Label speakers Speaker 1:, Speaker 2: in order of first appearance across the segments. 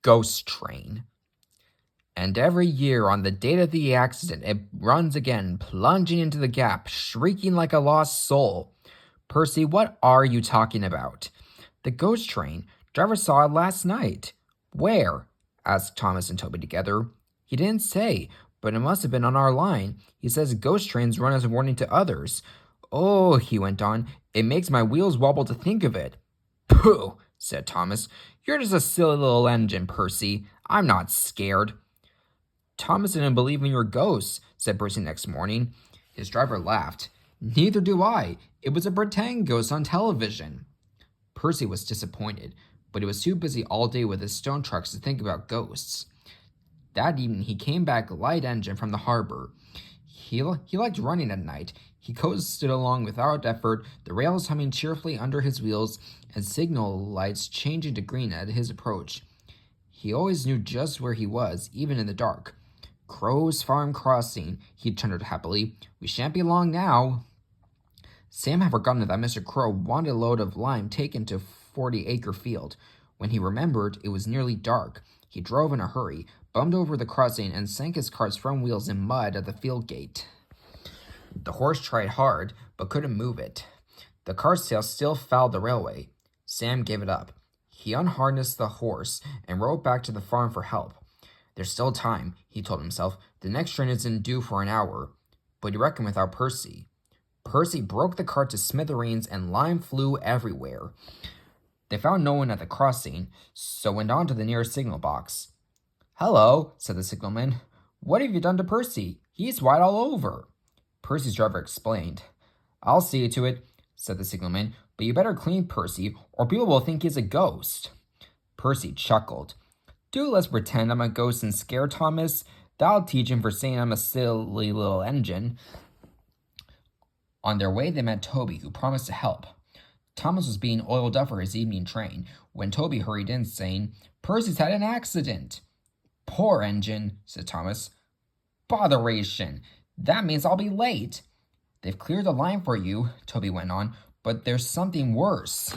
Speaker 1: ghost train. And every year on the date of the accident, it runs again, plunging into the gap, shrieking like a lost soul. Percy, what are you talking about? The ghost train. Driver saw it last night. Where? Asked Thomas and Toby together. He didn't say, but it must have been on our line. He says ghost trains run as a warning to others. Oh, he went on, it makes my wheels wobble to think of it. Pooh, said Thomas. You're just a silly little engine, Percy. I'm not scared. Thomas didn't believe in your ghosts, said Percy next morning. His driver laughed. Neither do I. It was a pretend ghost on television. Percy was disappointed, but he was too busy all day with his stone trucks to think about ghosts. That evening he came back light engine from the harbor. He liked running at night. He coasted along without effort, the rails humming cheerfully under his wheels and signal lights changing to green at his approach. He always knew just where he was, even in the dark. Crow's Farm Crossing, he thundered happily. We shan't be long now. Sam had forgotten that Mr. Crow wanted a load of lime taken to 40-acre field. When he remembered, it was nearly dark. He drove in a hurry, bumped over the crossing, and sank his cart's front wheels in mud at the field gate. The horse tried hard, but couldn't move it. The cart's tail still fouled the railway. Sam gave it up. He unharnessed the horse and rode back to the farm for help. There's still time, he told himself. The next train isn't due for an hour. But he reckoned without Percy. Percy broke the cart to smithereens and lime flew everywhere. They found no one at the crossing, so went on to the nearest signal box. Hello, said the signalman. What have you done to Percy? He's white all over. Percy's driver explained. I'll see to it, said the signalman, but you better clean Percy, or people will think he's a ghost. Percy chuckled. Do let's pretend I'm a ghost and scare Thomas. That'll teach him for saying I'm a silly little engine. On their way, they met Toby, who promised to help. Thomas was being oiled up for his evening train when Toby hurried in, saying, Percy's had an accident. Poor engine, said Thomas. Botheration. That means I'll be late. They've cleared the line for you, Toby went on, but there's something worse.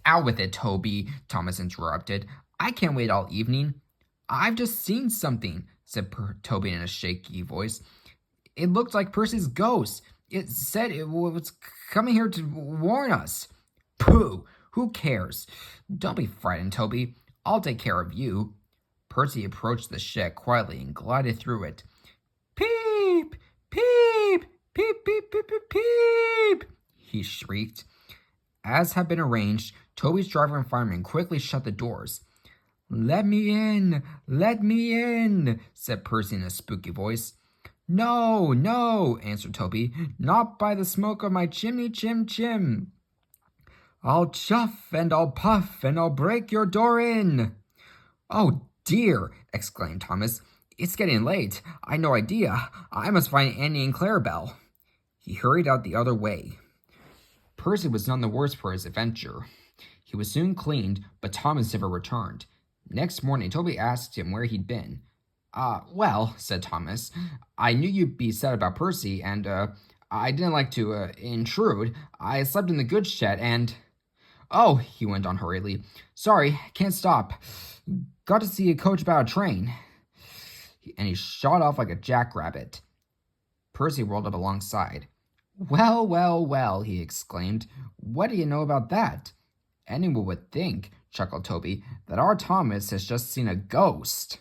Speaker 1: Out with it, Toby, Thomas interrupted. I can't wait all evening. I've just seen something, said Toby in a shaky voice. It looked like Percy's ghost. It said it was coming here to warn us. Pooh! Who cares? Don't be frightened, Toby. I'll take care of you. Percy approached the shed quietly and glided through it. Peep! Peep! Peep, peep, peep, peep, peep! He shrieked. As had been arranged, Toby's driver and fireman quickly shut the doors. Let me in! Let me in! Said Percy in a spooky voice. No, no, answered Toby, not by the smoke of my chimney, chim. I'll chuff and I'll puff and I'll break your door in. Oh dear, exclaimed Thomas. It's getting late. I'd no idea. I must find Annie and Clarabelle. He hurried out the other way. Percy was none the worse for his adventure. He was soon cleaned, but Thomas never returned. Next morning, Toby asked him where he'd been. Well, said Thomas, I knew you'd be sad about Percy, and, I didn't like to, intrude. I slept in the goods shed, and... Oh, he went on hurriedly. Sorry, can't stop. Got to see a coach about a train. And he shot off like a jackrabbit. Percy rolled up alongside. Well, well, well, he exclaimed. What do you know about that? Anyone would think, chuckled Toby, that our Thomas has just seen a ghost.